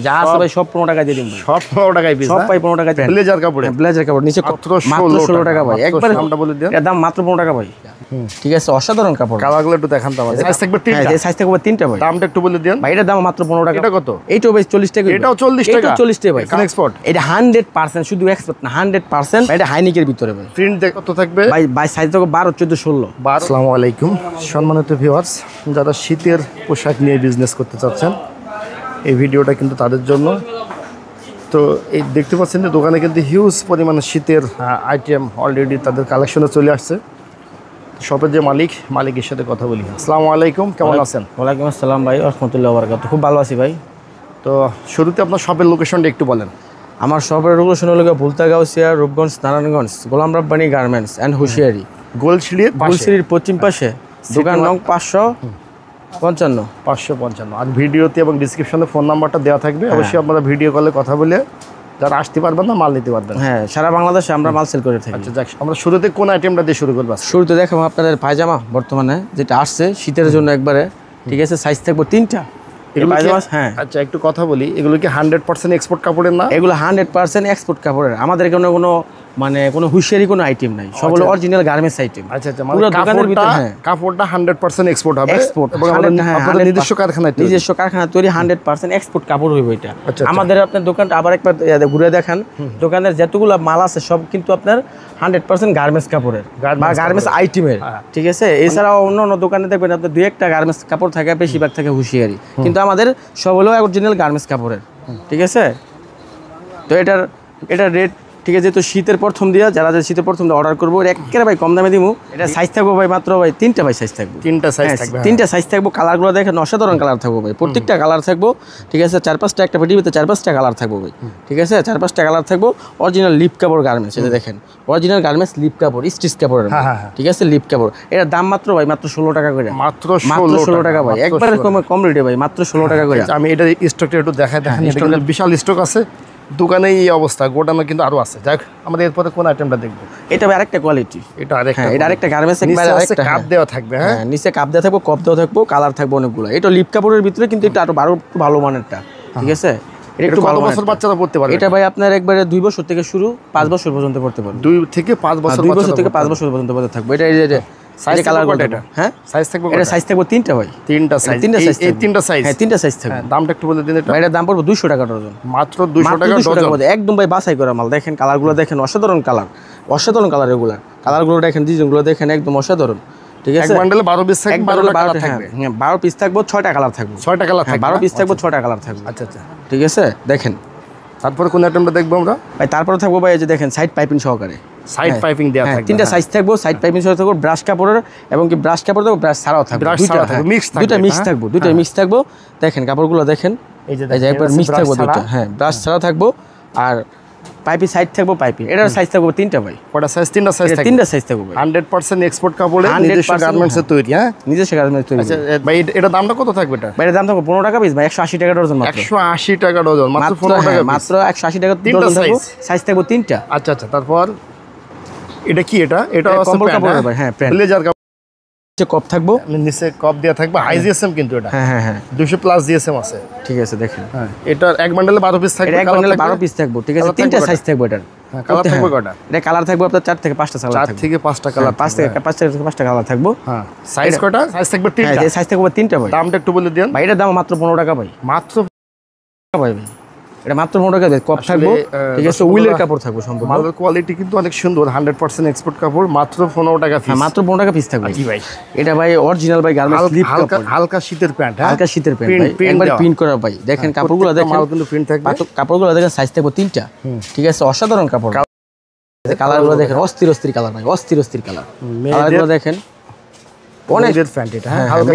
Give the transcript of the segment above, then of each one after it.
যা আছে ভাই সব 15 টাকা দিয়ে দিন ভাই। সব 15 টাকায় পিস, সব ভাই 15 টাকা। ব্লেজার কাপড়ে, ব্লেজার কাপড় নিচে মাত্র 16 টাকা ভাই। একবার দামটা বলে দেন। এর দাম মাত্র 15 টাকা ভাই। ঠিক আছে, অসাধারণ কাপড়। কালারগুলো একটু দেখান তো আমাদের। সাইজ থাকবে 3টা। হ্যাঁ, সাইজ থাকবে 3টা ভাই। দামটা একটু বলে দেন ভাই। এটার দাম মাত্র 15 টাকা। এটা কত? এইটাও ভাই 40 টাকা। এটাও 40 টাকা। এটা 40 টাকা ভাই। কোন এক্সপোর্ট? এটা 100% শুধু এক্সপোর্ট না, 100% এটা হাইনিকের ভিতরে ভাই। প্রিন্ট কত থাকবে ভাই? ভাই সাইজ থাকবে 12, 14, 16। আসসালামু আলাইকুম সম্মানিত ভিউয়ার্স, যারা শীতের পোশাক নিয়ে বিজনেস করতে চাচ্ছেন এই ভিডিওটা কিন্তু তাদের জন্য। তো এই দেখতে পাচ্ছেন যে দোকানে কিন্তু হিউজ পরিমাণে শীতের আইটেম অলরেডি তাদের কালেকশনে চলে আসছে। শপের যে মালিকের সাথে কথা বলি। আসসালামু আলাইকুম, কেমন আছেন? ওয়ালাইকুম আসসালাম ভাই, রাহমাতুল্লাহি ওয়া বারাকাতুহু। খুব ভালো আছি ভাই। তো শুরুতে আপনার শপের লোকেশনটা একটু বলেন। আমার শপের লোকেশন হলো ভুলতাগাউসিয়া, রূপগঞ্জ, নারায়ণগঞ্জ, গোলাম রাব্বানি গার্মেন্টস অ্যান্ড হুঁশিয়ারি। গোলশিরির পশ্চিম পাশে, দোকান নং 555। আর ভিডিওতে এবং ডিসক্রিপশনে ফোন নাম্বারটা দেওয়া থাকবে। অবশ্যই আপনারা ভিডিও কলে কথা বলে যারা আসতে পারবেন না মাল নিতে পারবেন। হ্যাঁ, সারা বাংলাদেশে আমরা মাল সেল করে থাকি। আচ্ছা যাক, আমরা শুরুতে কোন আইটেমটা দিয়ে শুরু করব? শুরুতে দেখাবো আপনাদের পায়জামা, বর্তমানে যেটা আসছে শীতের জন্য একবারে। ঠিক আছে, সাইজ থাকবে 3টা। হ্যাঁ, আচ্ছা একটু কথা বলি, এগুলো কি 100% এক্সপোর্ট কাপড়ের না? এগুলো 100% এক্সপোর্ট কাপড়ের। আমাদের কোনো মানে হুঁশিয়ারি কোনো আইটেম নাই, সব হলো অরিজিনাল গার্মেন্টস আইটেম। আচ্ছা আচ্ছা, মানে দোকানের ভিতরে কাপড়টা 100% এক্সপোর্ট হবে। এক্সপোর্ট এবং আমাদের নিজস্ব কারখানায় তৈরি 100% এক্সপোর্ট কাপড় হইব এটা। আমাদের আপনার দোকানটা আবার একবার ঘুরে দেখান। দোকানের যতগুলো মাল আছে সব কিন্তু আপনার 100% গার্মেন্টস কাপড়ের বা গার্মেন্টস আইটেমের। ঠিক আছে, এছাড়াও অন্য অন্য দোকানে দেখবেন আপনার 2-1টা গার্মেন্টস কাপড় থাকে, বেশিরভাগ থাকে হুঁশিয়ারি, কিন্তু আমাদের সব হলো অরিজিনাল গার্মেন্টস কাপড়ের। ঠিক আছে, তো এটার রেট ঠিক আছে। তো শীতের প্রথম দিয়া যারা শীতের প্রথম দিয়ে অর্ডার করবো একেবারে ভাই কম দামে দিব। এটা সাইজ থাকবো ভাই মাত্র ভাই 3টা ভাই সাইজ থাকবো। 3টা সাইজ থাকবে। 3টা সাইজ থাকবো। কালারগুলো দেখেন অসাধারণ কালার থাকবো ভাই, প্রত্যেকটা কালার থাকবো। ঠিক আছে, 4-5টা একটা পেটিতে 4-5টা কালার থাকবো ভাই। ঠিক আছে, 4-5টা কালার থাকবো। অরিজিনাল লিপ কাপড় গার্মেন্টস, এটা দেখেন অরিজিনাল গার্মেন্টস লিপ কাপড়, স্টিচ কাপড়ের। ঠিক আছে, লিপ কাপড়। এটার দাম মাত্র ভাই মাত্র 16 টাকা করে। মাত্র 16 টাকা ভাই, একবারে কম রেটে ভাই, মাত্র 16 টাকা করে। আমি এটা স্টকটা একটু দেখাই দেখেন, বিশাল স্টক আছে দোকানে। এই অবস্থা, গোডাউনে কিন্তু আরো আছে। যাক, আমাদের এরপরে কোন আইটেমটা দেখবো? এটা আরেকটা কোয়ালিটি, এটা আরেকটা গার্মেন্টস কাপ দেওয়া থাকবে। হ্যাঁ, নিচে কাপ দেওয়া থাকবে, কপ দেওয়া থাকবে, কালার থাকবে অনেকগুলো। এটা লিপ কাপড়ের ভিতরে কিন্তু এটা আরো ভালো মানেরটা। ঠিক আছে, এটা একটু কত বছর বাচ্চারা পড়তে পারবে? এটা ভাই আপনার একবারে 2 বছর থেকে শুরু 5 বছর পর্যন্ত পড়তে পারবে। 2 থেকে 5 বছর, 2 বছর থেকে 5 বছর পর্যন্ত পড়তে থাকবে। এটা সাইজ কালার এটা। হ্যাঁ, সাইজ থাকবে। এটা সাইজ থাকবে 3টা ভাই। 3টা সাইজ। এই 3টা সাইজ। হ্যাঁ, 3টা সাইজ থাকবে। দামটা একটু বলে দিন। এটার দাম পড়বে 200 টাকা ডজন। মাত্র 200 টাকা ডজন। একদম ভাই বাছাই করা মাল। দেখেন কালারগুলো দেখেন, অসাধারণ কালার, অসাধারণ কালার। এগুলা কালারগুলো দেখেন, ডিজাইনগুলো দেখেন, একদম অসাধারণ। ঠিক আছে, এক বান্ডেলে 12 পিস থাকবে। 12টা কালার থাকবে। হ্যাঁ, 12 পিস থাকবে, 6টা কালার থাকবে। 6টা কালার থাকবে। 12 পিস থাকবে, 6টা কালার থাকবে। আচ্ছা আচ্ছা, ঠিক আছে, দেখেন। তারপরে কোন আইটেমটা দেখবো আমরা ভাই? তারপরে থাকবো ভাই এই যে দেখেন সাইড পাইপিং সহকারে। সাইড পাইপিং দেওয়া থাকবে। 3টা সাইজ থাকবে, সাইড পাইপিং সহ থাকবে, ব্রাশ কাপড়ের এবং কি ব্রাশ কাপড় থাকবে, ব্রাশ ছাড়াও থাকবে। দুইটা মিক্স থাকবে, দুইটা মিক্স থাকবে। দেখেন কাপড়গুলো দেখেন, এই যে একবার মিক্স থাকবে দুইটা। হ্যাঁ, ব্রাশ ছাড়া থাকবে আর পাইপি সাইড থাকবে। পাইপি এটার সাইজ থাকবে 3টা ভাই। কটা সাইজ? 3টা সাইজ থাকবে। 3টা সাইজ থাকবে ভাই। 100% এক্সপোর্ট কাপড়ে, নিজস্ব গার্মেন্টসে তৈরি। হ্যাঁ, নিজস্ব গার্মেন্টসে তৈরি। আচ্ছা ভাই, এটা দামটা কত থাকবে? এটা ভাই দাম থাকবে 15 টাকা পিস ভাই, 180 টাকা ডজন। মাত্র 180 টাকা ডজন, মাত্র 15 টাকা পিস, মাত্র 180 টাকা ডজন থাকবে। সাইজ থাকবে 3টা। আচ্ছা আচ্ছা, তারপর এটা কি? এটা কম্বল কাপড় ভাই। হ্যাঁ, ব্লেজার কাপড়। কপ থাকবো, নিচে কপ দেওয়া থাকবে। হাই জিএসএম কিন্তু এটা। হ্যাঁ 200 প্লাস জিএসএম আছে। ঠিক আছে, দেখেন। হ্যাঁ, এটা এক বান্ডেলে 12 পিস থাকবে। এক বান্ডেলে 12 পিস থাকবে। ঠিক আছে, 3টা সাইজ থাকবে এটার। কালার থাকবে কয়টা? এটা কালার থাকবে আপনার 4 থেকে 5টা কালার থাকবে। 4 থেকে 5টা কালার, 5 থেকে 5টা কালার থাকবে। হ্যাঁ, সাইজ কয়টা? সাইজ থাকবে 3টা। হ্যাঁ, সাইজ থাকবে 3টা ভাই। দামটা একটু বলে দেন ভাই। এটার দাম মাত্র 15 টাকা ভাই। মাত্র ভাই এটা মাত্র 15 টাকা কপ থাকবে। ঠিক আছে, উইলের কাপড় থাকবে সম্পূর্ণ। মালের কোয়ালিটি কিন্তু অনেক সুন্দর, 100% এক্সপোর্ট কাপড়। মাত্র 15 টাকা পিস। মাত্র 15 টাকা পিস থাকবে। জি ভাই, এটা ভাই অরিজিনাল ভাই গার্মেন্টস লিপ কাপড়। হালকা শীতের প্যান্ট। হালকা শীতের প্যান্ট ভাই, একবার প্রিন্ট করা ভাই। দেখেন কাপড়গুলো দেখেন, মাল কিন্তু প্রিন্ট থাকবে। কাপড়গুলো দেখেন, সাইজ থাকবে 3টা। ঠিক আছে, অসাধারণ কাপড়। কালারগুলো দেখেন, অস্থির কালার ভাই, অস্থির কালার। কালারগুলো দেখেন, অনেকের প্যান্ট এটা। হ্যাঁ, হালকা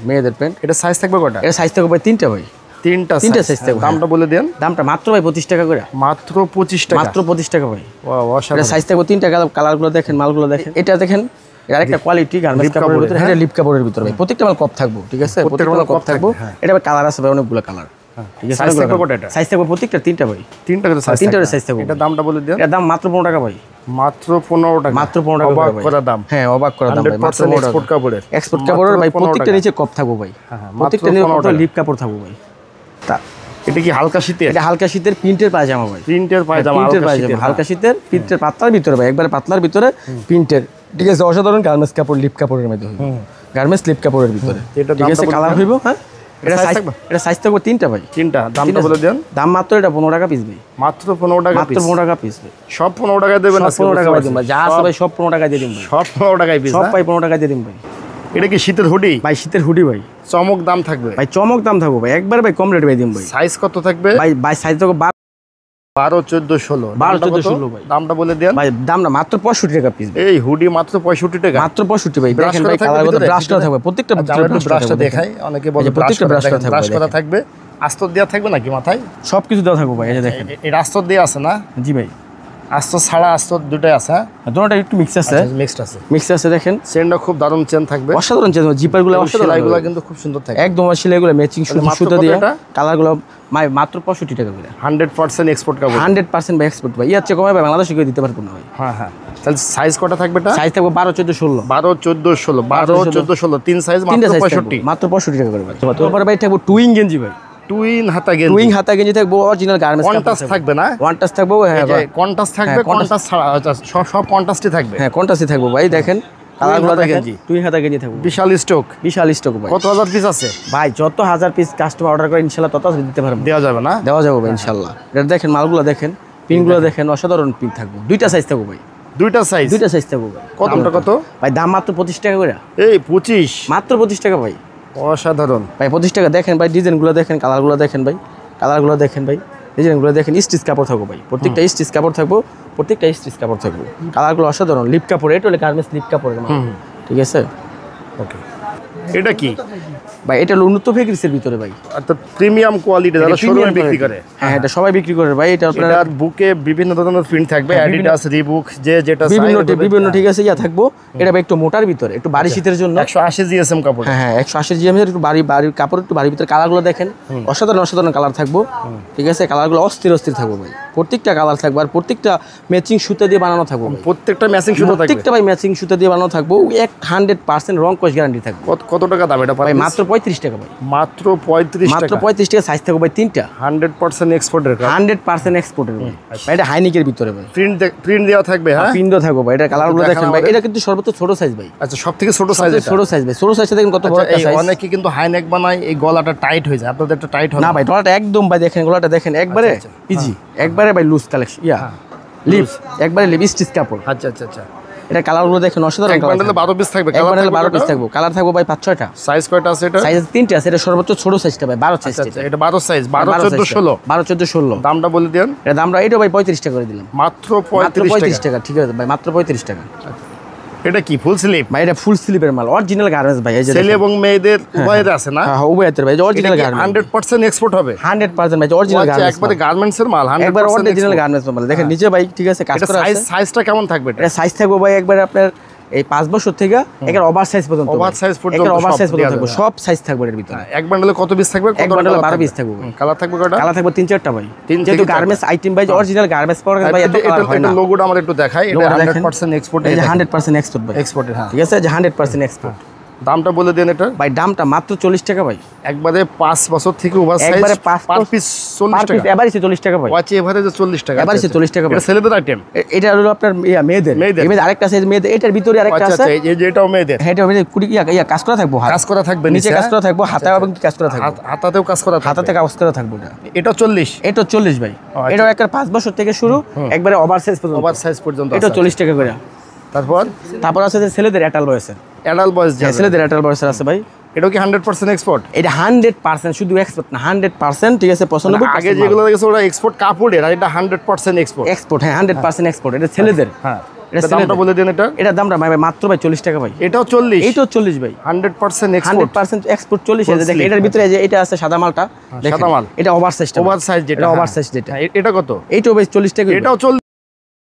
মেয়েদের প্যান্ট। এটা সাইজ থাকবে কয়টা? এটা সাইজ থাকবে ভাই 3টা ভাই। 3টা সাইজ থাকবে। দামটা বলে দেন। দামটা মাত্র ভাই 25 টাকা করে। মাত্র 25 টাকা। মাত্র 25 টাকা ভাই। অসাধারণ। সাইজ থাকবে 3টা। কালারগুলো দেখেন, মালগুলো দেখেন। এটা দেখেন, এর আরেকটা কোয়ালিটি গার্মেন্টস কাপড়ের ভিতরে। এটা লিপ কাপড়ের ভিতরে ভাই। প্রত্যেকটা মাল কপ থাকবে। ঠিক আছে, প্রত্যেকটা মাল কপ থাকবে। এটা ভাই কালার আছে ভাই, অনেকগুলো কালার। ঠিক আছে, সাইজ থাকবে কয়টা? সাইজ থাকবে প্রত্যেকটা 3টা ভাই। 3টা করে সাইজ। 3টা সাইজ থাকবে। এটা দামটা বলে দেন। এর দাম মাত্র 15 টাকা ভাই। মাত্র 15 টাকা। মাত্র 15 টাকা অবাক করা দাম। হ্যাঁ, অবাক করা দাম ভাই। মাত্র এক্সপোর্ট কাপড়ের। এক্সপোর্ট কাপড়ের ভাই, প্রত্যেকটা নিচে কপ থাকবে ভাই। প্রত্যেকটা নিচে লিপ কাপড় থাকবে ভাই। এটা কি হালকা শীতের? এটা হালকা শীতের প্রিন্টের পায়জামা ভাই। প্রিন্টের পায়জামা, প্রিন্টের পায়জামা, হালকা শীতের প্রিন্টের পাতলার ভিতরে ভাই, একবারে পাতলার ভিতরে প্রিন্টের, ঠিক আছে। অসাধারণ গার্মেন্টস কাপড়, লিপ কাপড়ের মধ্যে হবে, গার্মেন্টস লিপ কাপড়ের ভিতরে, ঠিক আছে। কালার হইব, হ্যাঁ। এটা সাইজ থাকবে 3টা ভাই। 3টা। দামটা বলে দেন। দাম মাত্র এটা 15 টাকা পিস ভাই, মাত্র 15 টাকা পিস। মাত্র 15 টাকা পিস ভাই। সব 15 টাকা দেবেন না? 15 টাকা দিন ভাই, যা আছে ভাই সব 15 টাকা দিয়ে দিন ভাই। সব 15 টাকায় পিস, সব ভাই 15 টাকা দিয়ে দিন ভাই। এটা কি শীতের হুডি ভাই? শীতের হুডি ভাই, চমক দাম থাকবে ভাই, চমক দাম থাকবে ভাই, একবার ভাই কম রেট ভাই দিন ভাই। সাইজ কত থাকবে ভাই? ভাই সাইজ থাকবে 12, 14, 16। 12, 14, 16 ভাই। দামটা বলে দেন ভাই। দামটা মাত্র 65 টাকা পিস। এই হুডি মাত্র 65 টাকা, মাত্র 65 ভাই। দেখেন ভাই কালার কত, ব্রাশ করা থাকবে প্রত্যেকটা, ব্রাশটা দেখাই। অনেকে বলে প্রত্যেকটা ব্রাশ করা থাকবে, আস্তর দেওয়া থাকবে নাকি মাথায়? সবকিছু দেওয়া থাকবে ভাই, এই যে দেখেন। এই আস্তর দেওয়া আছে না? জি ভাই। আস্তর ছাড়া আস্তর দুটাই আছে, হ্যাঁ? দুটোটা একটু মিক্স আছে, মিক্সড আছে, মিক্স আছে। দেখেন চেনটা খুব দারুণ চেন থাকবে, অসাধারণ চেন। জিপারগুলো অসাধারণ, সেলাইগুলো কিন্তু খুব সুন্দর থাকে একদম। সেলাইগুলো ম্যাচিং সুতো দিয়ে, এটা কালারগুলো ভাই মাত্র 65 টাকা করে। 100% এক্সপোর্ট কাপড়, 100% ভাই এক্সপোর্ট ভাই। ইয়ার চেয়ে কমে ভাই বাংলাদেশে কেউ দিতে পারবো না ভাই। হ্যাঁ হ্যাঁ। তাহলে সাইজ কটা থাকবে? এটা সাইজ থাকবে 12, 14, 16। 12, 14, 16, 12, 14, 16, তিন সাইজ, মাত্র 65, মাত্র 65 টাকা করে ভাই। তারপরে ভাই থাকবে টুইং গেঞ্জি ভাই, টুইন হাতা গেঞ্জি, টুইং হাতা গেঞ্জি থাকবে, অরিজিনাল গার্মেন্টস কন্ট্রাস্ট থাকবে না? কন্ট্রাস্ট থাকবে, হ্যাঁ ভাই, কন্ট্রাস্ট থাকবে, কন্ট্রাস্ট ছাড়া সব কন্ট্রাস্টই থাকবে। হ্যাঁ কন্ট্রাস্টই থাকবে ভাই। দেখেন কালারগুলো দেখেন, টুইং হাতা গেঞ্জি থাকবে, বিশাল স্টক, বিশাল স্টক ভাই। কত হাজার পিস আছে ভাই? যত হাজার পিস কাস্টমার অর্ডার করে ইনশাআল্লাহ তত দিতে পারবেন, দেওয়া যাবে না? দেওয়া যাবে ভাই ইনশাআল্লাহ। এটা দেখেন মালগুলো দেখেন, পিনগুলো দেখেন, অসাধারণ পিন থাকবে। দুইটা সাইজ থাকবে ভাই, দুইটা সাইজ, দুইটা সাইজ থাকবে ভাই। কতটা কত ভাই? দাম মাত্র 25 টাকা করে। এই 25, মাত্র 25 টাকা ভাই, অসাধারণ ভাই 25 টাকা। দেখেন ভাই ডিজাইনগুলো দেখেন, কালারগুলো দেখেন ভাই, কালারগুলো দেখেন ভাই, ডিজাইনগুলো দেখেন। স্টিচ কাপড় থাকবে ভাই, প্রত্যেকটা স্টিচ কাপড় থাকবে, প্রত্যেকটা স্টিচ কাপড় থাকবে। কালারগুলো অসাধারণ, লিপ কাপড়, এটা হলো গার্মেন্টস লিপ কাপড়, ঠিক আছে। ওকে, এটা কি ভাই? এটা হলো উন্নত ফেব্রিক্সের ভিতরে ভাই, অর্থাৎ প্রিমিয়াম কোয়ালিটি, যারা শোরুমে বিক্রি করে। হ্যাঁ এটা সবাই বিক্রি করে ভাই। এটা আপনার এটার বুকে বিভিন্ন ধরনের প্রিন্ট থাকবে, অ্যাডিডাস, রিবুক, যে যেটা বিভিন্ন, ঠিক আছে, ইয়া থাকবো। এটা ভাই একটু মোটার ভিতরে, একটু ভারী শীতের জন্য 180 জিএসএম কাপড়। হ্যাঁ 180 জিএম এর একটু ভারী কাপড়, একটু ভারী ভিতরে। কালারগুলো দেখেন, অসাধারণ অসাধারণ কালার থাকবো, ঠিক আছে। কালারগুলো অস্থির অস্থির থাকবে ভাই, প্রত্যেকটা কালার থাকবে, আর প্রত্যেকটা ম্যাচিং সুতা দিয়ে বানানো থাকবে, প্রত্যেকটা ম্যাচিং সুতা থাকবে, প্রত্যেকটা ভাই ম্যাচিং সুতা দিয়ে বানানো থাকবো। 100% রং কস গ্যারান্টি থাকবে। কত টাকা দাম এটা ভাই? মাত্র 35 টাকা ভাই, মাত্র 35 টাকা, মাত্র 35 টাকা। সাইজ থাকবে ভাই 3টা, 100% এক্সপোর্টের, 100% এক্সপোর্টের ভাই। এটা হাইনিকের ভিতরে ভাই, প্রিন্ট দেওয়া থাকবে, হ্যাঁ প্রিন্ট থাকবে ভাই। এটা কালারগুলো দেখেন ভাই, এটা কিন্তু সর্বোচ্চ ছোট সাইজ ভাই। আচ্ছা, সবথেকে ছোট সাইজ, ছোট সাইজ ভাই, ছোট সাইজটা দেখেন কত বড় একটা সাইজ। অনেকে কিন্তু হাই নেক বানায়, এই গলাটা টাইট হয়ে যায়, আপনাদের একটা টাইট হয় না ভাই? গলাটা একদম ভাই দেখেন, গলাটা দেখেন একবারে ইজি, একবারে ভাই লুজ কালেকশন, লিপ, একবারে লিপ স্টিচ কাপড়। আচ্ছা আচ্ছা আচ্ছা। এটা কালারগুলো দেখেন অসাধারণ। এক বান্ডেলে 12 পিস থাকবে, এক বান্ডেলে 12 পিস থাকবে, কালার থাকবে ভাই 5-6টা। সাইজ কয়টা আছে এটা? সাইজ 3টা আছে। এটা সর্বোচ্চ ছোট সাইজটা ভাই, 12 সাইজ। আচ্ছা, এটা 12 সাইজ, 12, 14, 16, 12, 14, 16। দামটা বলে দেন। এটা দামটা এটা ভাই 35 টাকা করে দিলাম, মাত্র 35 টাকা। ঠিক আছে ভাই, মাত্র 35 টাকা। এটা কি ফুল স্লিপ? ভাই এটা ফুল স্লিপের মাল, অরিজিনাল গার্মেন্টস ভাই। এই যে ছেলে এবং মেয়েদের উভয়ের আছে না? হ্যাঁ উভয়ের ভাই, অরিজিনাল গার্মেন্টস, 100% এক্সপোর্ট হবে, 100% ভাই, অরিজিনাল গার্মেন্টস, একবারে গার্মেন্টসের মাল, 100% একবার অরিজিনাল গার্মেন্টস মাল। দেখেন নিচে ভাই, ঠিক আছে, কাজ করা আছে। সাইজটা কেমন থাকবে এটা? এটা সাইজ থাকবে ভাই একবার আপনার এই 5 বছর থেকে একের ওভার সাইজ পর্যন্ত, ওভার সাইজ পর্যন্ত, ওভার সাইজ পর্যন্ত থাকবে, সব সাইজ থাকবে এর ভিতরে। এক বান্ডেলে কত পিস থাকবে? এক বান্ডেলে 12 পিস থাকবে। কালার থাকবে কয়টা? কালার থাকবে 3-4টা ভাই, 3 যেহেতু গার্মেন্টস আইটেম ভাই, অরিজিনাল গার্মেন্টস পরে ভাই এত কালার হয় না। এটা লোগোটা আমরা একটু দেখাই, এটা 100% এক্সপোর্ট, এই যে 100% এক্সপোর্ট ভাই, এক্সপোর্টের, হ্যাঁ ঠিক আছে, যে 100% এক্সপোর্ট। দামটা বলে দেন এটা ভাই। দামটা মাত্র 40 টাকা ভাই, একবারে 5 বছর থেকে ওভার সাইজ, একবারে 5 পার পিস 40 টাকা, এবারে 40 টাকা ভাই, ওয়াচে এভারেজে 40 টাকা, এবারে 40 টাকা ভাই। এটা ছেলেদের আইটেম, এটা হলো আপনার মেয়েদের, আরেকটা সাইজ মেয়েদের, এটার ভিতরে আরেকটা আছে। আচ্ছা, এই যে এটাও মেয়েদের, হ্যাঁ এটা কুড়ি কাজ করা থাকবে, কাজ করা থাকবে, নিচে কাজ করা থাকবে, হাতে এবং কাজ করা থাকবে, হাতাতেও কাজ করা থাকবে, হাতাতে কাজ করা থাকবে। এটা 40, এটা 40 ভাই। এটাও একটা 5 বছর থেকে শুরু, একবারে ওভার সাইজ পর্যন্ত, ওভার সাইজ পর্যন্ত, এটা 40 টাকা করে। তারপর আছে যে ছেলেদের অ্যাটাল বয়সের, অ্যাডাল্ট বয়স, ছেলেদের অ্যাটাল বয়সের আছে ভাই। এটাও কি 100% এক্সপোর্ট? এটা 100%, শুধু এক্সপোর্ট না, 100%, ঠিক আছে। 95 আগে যেগুলো দেখেছো ওটা এক্সপোর্ট কাপড়ের, আর এটা 100% এক্সপোর্ট, এক্সপোর্ট, হ্যাঁ 100% এক্সপোর্ট। এটা ছেলেদের, হ্যাঁ। এটা দামটা বলে দেন এটা। এটা দামটা ভাই মাত্র ভাই 40 টাকা ভাই। এটাও 40, এইটাও 40 ভাই, 100% এক্সপোর্ট, 100% এক্সপোর্ট 40। এই যে দেখেন এটার ভিতরে যে এটা আছে সাদা মালটা, সাদা মাল, এটা ওভার সাইজটা, ওভার সাইজ যেটা, ওভার সাইজ যেটা। এটা কত? এইটাও ভাই 40 টাকা। এটাও 40।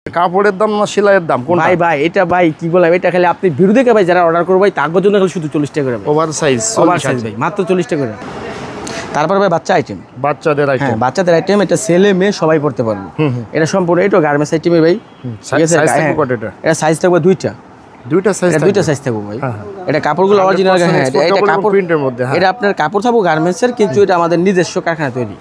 কাপড়ের দাম না সেলাইয়ের দাম কোনটা? ভাই এটা ভাই কি বললাম, এটা খালি আপনি ভিডিও দেখে ভাই যারা অর্ডার করবে তার জন্য খালি শুধু 40 টাকা করে ভাই, ওভার সাইজ, ওভার সাইজ ভাই, মাত্র 40 টাকা করে। তারপর ভাই বাচ্চা আইটেম, বাচ্চাদের আইটেম, হ্যাঁ বাচ্চাদের আইটেম, এটা ছেলে মেয়ে সবাই পড়তে পারবে। এটা সম্পূর্ণ এটা গার্মেন্টস আইটেমে ভাই, ঠিক আছে। সাইজ থাকবে কত এটা? এটা সাইজ থাকবে 2টা, দুইটা সাইজ, দুইটা সাইজ থাকবে ভাই। এটা কাপড়গুলো অরিজিনাল, হ্যাঁ এটা কাপড় প্রিন্টের মধ্যে, এটা আপনার কাপড় থাকবে গার্মেন্টসের, কিন্তু এটা আমাদের নিজস্ব কারখানা তৈরি,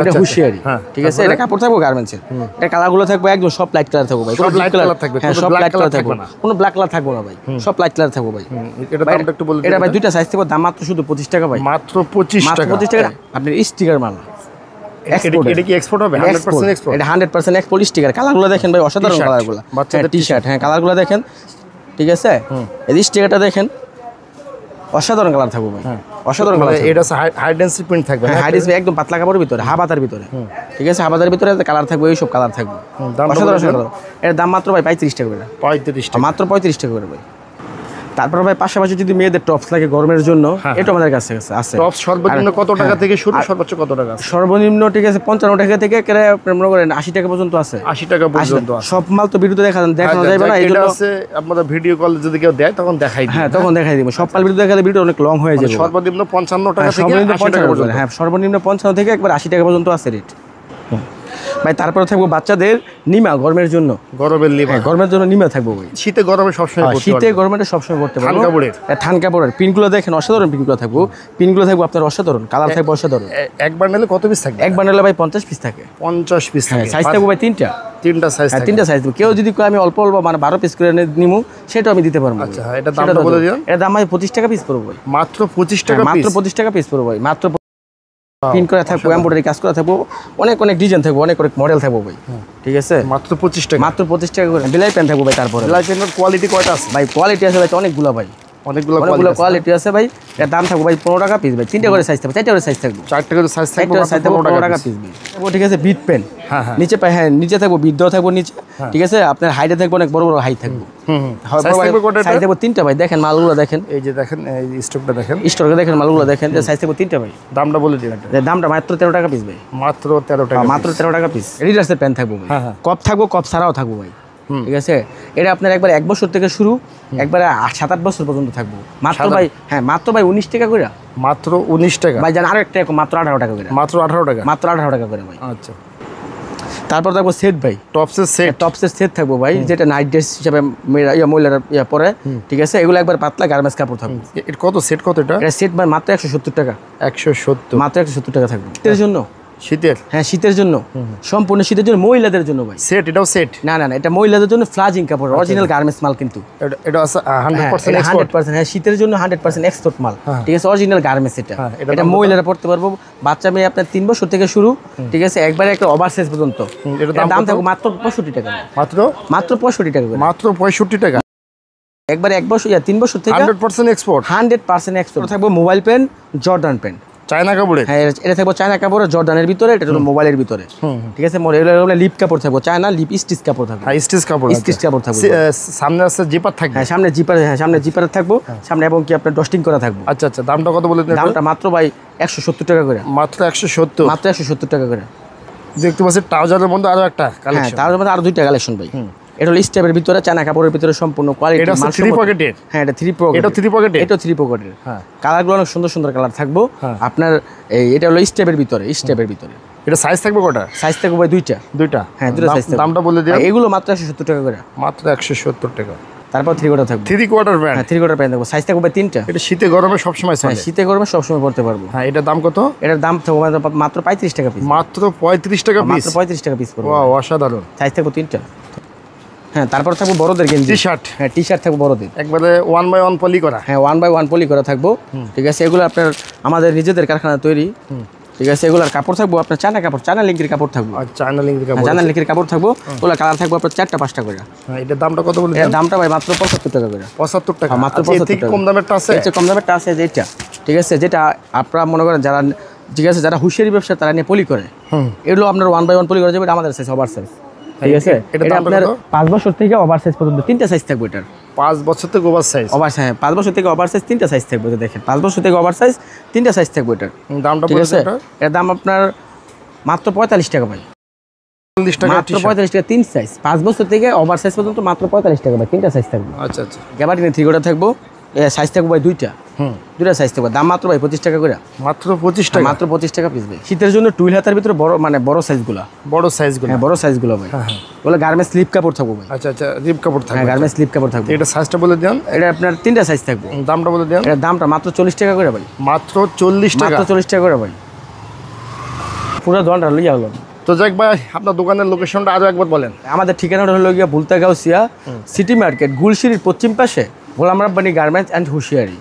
এটা হুঁশিয়ারি, ঠিক আছে। এটা কাপড় থাকবে গার্মেন্টসের, এটা কালারগুলো থাকবে একদম সব লাইট কালার থাকবে ভাই, কোনো লাইট কালার থাকবে, হ্যাঁ সব লাইট কালার থাকবে, কোনো ব্ল্যাক কালার থাকবে না ভাই, সব লাইট কালার থাকবে ভাই। এটা দামটা একটু বলে দিন। এটা ভাই দুইটা সাইজ থাকবে, দাম মাত্র শুধু 25 টাকা ভাই, মাত্র 25 মাত্র টাকা। 25 টাকা। আপনার স্টিকার মাল, এটা কি এক্সপোর্ট হবে? 100% এক্সপোর্ট। এটা 100% এক্সপোর্ট স্টিকার। কালারগুলো দেখেন ভাই, অসাধারণ কালারগুলো, বাচ্চাদের টি-শার্ট, হ্যাঁ কালারগুলো দেখেন, ঠিক আছে। এই স্টিকারটা দেখেন, অসাধারণ কালার থাকবে ভাই, অসাধারণ কালার। এটা হাই ডেনসিটি প্রিন্ট থাকবে, হাই ডেনসিটি একদম পাতলা কাপড়ের ভিতরে, হাবাতার ভিতরে, ঠিক আছে। হাবাতার ভিতরে কালার থাকবে, ওই সব কালার থাকবে, অসাধারণ। এর দাম মাত্র ভাই 35 টাকা করে, 35 টাকা, মাত্র 35 টাকা করে ভাই। তারপর ভাই পাশাপাশি যদি মেয়েদের টপস লাগে গরমের জন্য, এটা আমাদের কাছে আছে। টপস সর্বনিম্ন কত টাকা থেকে শুরু, সর্বোচ্চ কত টাকা? সর্বনিম্ন ঠিক আছে 55 টাকা থেকে কেরে মনে করেন 80 টাকা পর্যন্ত আছে, 80 টাকা পর্যন্ত আছে। সব মাল তো ভিডিওতে দেখানো যাবে না, এইজন্য আছে আপনারা ভিডিও কল যদি কেউ দেয় তখন দেখাই দিই, হ্যাঁ তখন দেখাই দিব। সব মাল ভিডিও দেখালে ভিডিও অনেক লং হয়ে যাবে। সর্বনিম্ন 55 টাকা থেকে সর্বনিম্ন 80 টাকা পর্যন্ত, হ্যাঁ সর্বনিম্ন 55 থেকে একবার 80 টাকা পর্যন্ত আছে রেট ভাই। তারপরে থাকবো বাচ্চাদের নিমা, গরমের জন্য, গরমের নিমা, গরমের জন্য নিমা থাকবো ভাই। শীতে গরমে সবসময় পড়তে শীতে গরমে সবসময় করতে পারবো। থান কাপড়ের, থান কাপড়ের পিনগুলো দেখেন, অসাধারণ পিনগুলো থাকবো, পিনগুলো থাকবো আপনার অসাধারণ, কালার থাকবে অসাধারণ। এক বান্ডেলে কত পিস থাকে? এক বান্ডেলে ভাই 50 পিস থাকে, 50 পিস থাকে। সাইজ থাকবে ভাই তিনটা সাইজ, তিনটা সাইজ। কেউ যদি আমি অল্প অল্প মানে 12 পিস করে নিমু, সেটাও আমি দিতে পারবো। আচ্ছা, এটা দামটা বলে দিও। এটা দাম ভাই 25 টাকা পিস পড়বে ভাই, মাত্র 25 টাকা পিস, মাত্র 25 টাকা পিস পড়বে ভাই। মাত্র পিন করা থাকবো, এমব্রয়ডারি কাজ করা থাকবো, অনেক অনেক ডিজাইন থাকবো, অনেক অনেক মডেল থাকবো ভাই, ঠিক আছে। মাত্র 25 টাকা, মাত্র 25 টাকা করে বেলাই প্যান্ট থাকবো ভাই। তারপরে বেলাই প্যান্টের কোয়ালিটি কয়টা আছে ভাই? কোয়ালিটি আছে ভাই অনেকগুলো ভাই, অনেকগুলো কোয়ালিটি আছে ভাই। এর দাম থাকবে ভাই 15 টাকা পিস ভাই, 3টা করে সাইজ থাকবে, 4টা করে সাইজ থাকবে, 4টা করে সাইজ থাকবে, 15 টাকা পিস ভাই। ঠিক আছে, বিট পেন নিচে পাই, হ্যাঁ নিচে থাকবো, বিট দেওয়া থাকবো নিচে, ঠিক আছে। আপনার হাইটে থাকবে অনেক বড় বড় হাইট থাকবে, সাইজ থাকবে 3টা ভাই। দেখেন মালগুলো দেখেন, এই যে দেখেন এই স্টকটা দেখেন, স্টকে দেখেন মালগুলো দেখেন, সাইজ থাকবে 3টা ভাই। দামটা বলে দিন। দামটা মাত্র 13 টাকা পিস ভাই, মাত্র 13 টাকা, মাত্র 13 টাকা পিস। রিডার্সের পেন থাকবো ভাই, কপ থাকবো, কপ ছাড়াও থাকবো ভাই, ঠিক আছে। এটা আপনার একবার 1 বছর থেকে শুরু, একবারে 7-8 বছর পর্যন্ত থাকবো মাত্র ভাই। হ্যাঁ মাত্র ভাই 19 টাকা করে, মাত্র 19 টাকা ভাই। জান আরেকটা মাত্র 18 টাকা করে, মাত্র 18 টাকা, মাত্র 18 টাকা করে ভাই। আচ্ছা, তারপর থাকবো সেট ভাই, টপসের সেট, টপসের সেট থাকবো ভাই, যেটা নাইট ড্রেস হিসাবে মহিলারা পরে, ঠিক আছে। এগুলো একবার পাতলা গার্মেন্টস কাপড় থাকবে। এর কত সেট, কত এটা? এটা সেট ভাই মাত্র 170 টাকা, 170, মাত্র 170 টাকা থাকবে। শীতের জন্য, শীতের, হ্যাঁ শীতের জন্য, সম্পূর্ণ শীতের জন্য, মহিলাদের জন্য ভাই সেট। এটাও সেট? না না না, এটা মহিলাদের জন্য ফ্লাজিং কাপড়, অরিজিনাল গার্মেন্টস মাল, কিন্তু এটা আছে 100% এক্সপোর্ট। 100%, হ্যাঁ শীতের জন্য 100% এক্সপোর্ট মাল, ঠিক আছে, অরিজিনাল গার্মেন্টস। এটা মহিলারা পড়তে পারবো, বাচ্চা মেয়ে আপনার 3 বছর থেকে শুরু, ঠিক আছে, একবারে একটা ওভারসাইজ পর্যন্ত। এটার দাম থাকবে মাত্র 65 টাকা, মাত্র 65 টাকা, মাত্র 65 টাকা। একবারে 1 বছর 3 বছর থেকে 100% এক্সপোর্ট, 100% এক্সপোর্ট থাকবে। Mobile pen, Jordan pen, China কাপড়ের, হ্যাঁ এটা থাকবে চায়না কাপড়, জর্ডানের ভিতরে, এটা হলো মোবাইলের ভিতরে, ঠিক আছে। লিপ কাপড় থাকবে, চায়না লিপ স্টিচ কাপড় থাকবে, হ্যাঁ স্টিচ কাপড়, স্টিচ কাপড় থাকবে। সামনে আছে জিপার থাকবে, হ্যাঁ সামনে জিপার, হ্যাঁ সামনে জিপার থাকবো সামনে, এবং কি আপনার ডস্টিং করা থাকবে। আচ্ছা আচ্ছা, দামটা কত বলে দিন? দামটা মাত্র ভাই 170 টাকা করে, মাত্র 170, মাত্র 170 টাকা করে। দেখতে পাচ্ছি ট্রাউজারের মধ্যে আরো একটা কালেকশন, তার মধ্যে আরো 2টা কালেকশন ভাই। এটা হলো স্টেপের ভিতরে, চায়না কাপড়ের ভিতরে, সম্পূর্ণ কোয়ালিটি। এটা 3 পকেটের, হ্যাঁ এটা 3 পকেট, এটা 3 পকেটের, এটা 3 পকেটের। হ্যাঁ কালারগুলো অনেক সুন্দর সুন্দর কালার থাকবো আপনার। এটা হলো স্টেপের ভিতরে, স্টেপের ভিতরে। এটা সাইজ থাকবে কটা? সাইজ থাকবে ভাই 2টা, হ্যাঁ 2টা সাইজ। দামটা বলে দিন। এগুলো মাত্র 170 টাকা করে, মাত্র 170 টাকা। তারপর 3 কোয়ার্টার থাকবে, 3 কোয়ার্টার প্যান্ট, হ্যাঁ 3 কোয়ার্টার প্যান্ট থাকবে, সাইজ থাকবে 3টা। এটা শীতে গরমে সব সময় চলে, শীতে গরমে সব সময় পড়তে পারবো। হ্যাঁ এটার দাম কত? এটার দাম থাকবে মাত্র 35 টাকা পিস, মাত্র 35 টাকা পিস, মাত্র 35 টাকা পিস পড়বে। ওয়াও অসাধারণ। সাইজ থাকবে 3টা। হ্যাঁ তারপর থাকবো বড়দের গেঞ্জি, টি-শার্ট, হ্যাঁ টি-শার্ট থাকবে বড়দের, একবারে 1/1 পলি করা, হ্যাঁ 1/1 পলি করা থাকবো, ঠিক আছে। এগুলো আপনার আমাদের নিজেদের কারখানা তৈরি, ঠিক আছে। এগুলোর কাপড় থাকবো আপনার চায়না কাপড়, চায়না লিঙ্কের কাপড় থাকবো, চায়না লিঙ্কের কাপড়, চায়না লিঙ্কের কাপড় থাকবো। ওগুলো কালার থাকবে আপনার 4টা-5টা করে। হ্যাঁ এটার দামটা কত বলে? এর দামটা ভাই মাত্র 75 টাকা করে, 75 টাকা, মাত্র আচ্ছা, এর থেকে কম দামেরটা আছে? এর চেয়ে কম দামেরটা আছে যে এটা, ঠিক আছে। যেটা আপনারা মনে করেন যারা, ঠিক আছে, যারা হুঁশিয়ারি ব্যবসা তারা নিয়ে পলি করে, এগুলো আপনার 1/1 পলি করা যাবে। এটা আমাদের সাইজ, ওভার সাইজ, ঠিক আছে। এটা আপনার 5 বছর থেকে ওভার সাইজ পর্যন্ত 3টা সাইজ থাকবে। এটার 5 বছর থেকে ওভার সাইজ, ওভার সাইজ, 5 বছর থেকে ওভার সাইজ 3টা সাইজ থাকবে। দেখেন 5 বছর থেকে ওভার সাইজ 3টা সাইজ থাকবে। এটার দামটা ঠিক আছে, এটা এর দাম আপনার মাত্র 45 টাকা ভাই, 40 টাকা, মাত্র 45 টাকা। 3 সাইজ, 5 বছর থেকে ওভার সাইজ পর্যন্ত মাত্র 45 টাকা ভাই, 3টা সাইজ থাকবে। আচ্ছা আচ্ছা, গ্যাবার্ডিনের 3 কোয়ার্টার থাকবো, সাইজ থাকবে ভাই দুইটা সাইজ থাকবে, দাম মাত্র ভাই 25 টাকা করে। মাত্র 25 টাকা? মাত্র 25 টাকা পিস ভাই। শীতের জন্য টুইল হাতার ভিতরে বড় মানে বড় সাইজগুলো। বড় সাইজগুলো? হ্যাঁ বড় সাইজগুলো ভাই। বলে গার্মেন্টস স্লিপ কাপড় থাকবে ভাই। আচ্ছা আচ্ছা, রিপ কাপড় থাকবে। হ্যাঁ গার্মেন্টস স্লিপ কাপড় থাকবে। এটা সাইজটা বলে দেন। এটা আপনার 3টা সাইজ থাকবে। দামটা বলে দেন। এর দামটা মাত্র 40 টাকা করে ভাই। মাত্র 40 টাকা? মাত্র 40 টাকা করে ভাই। পুরো দোকানটা লইয়া হলো। তো যাক ভাই, আপনার দোকানের লোকেশনটা আরো একবার বলেন। আমাদের ঠিকানাটা হলো গিয়া ভুলতা গাউসিয়া সিটি মার্কেট, গুলশিরির পশ্চিম পাশে গোলাম রাব্বানি গার্মেন্টস অ্যান্ড হুঁশিয়ারি।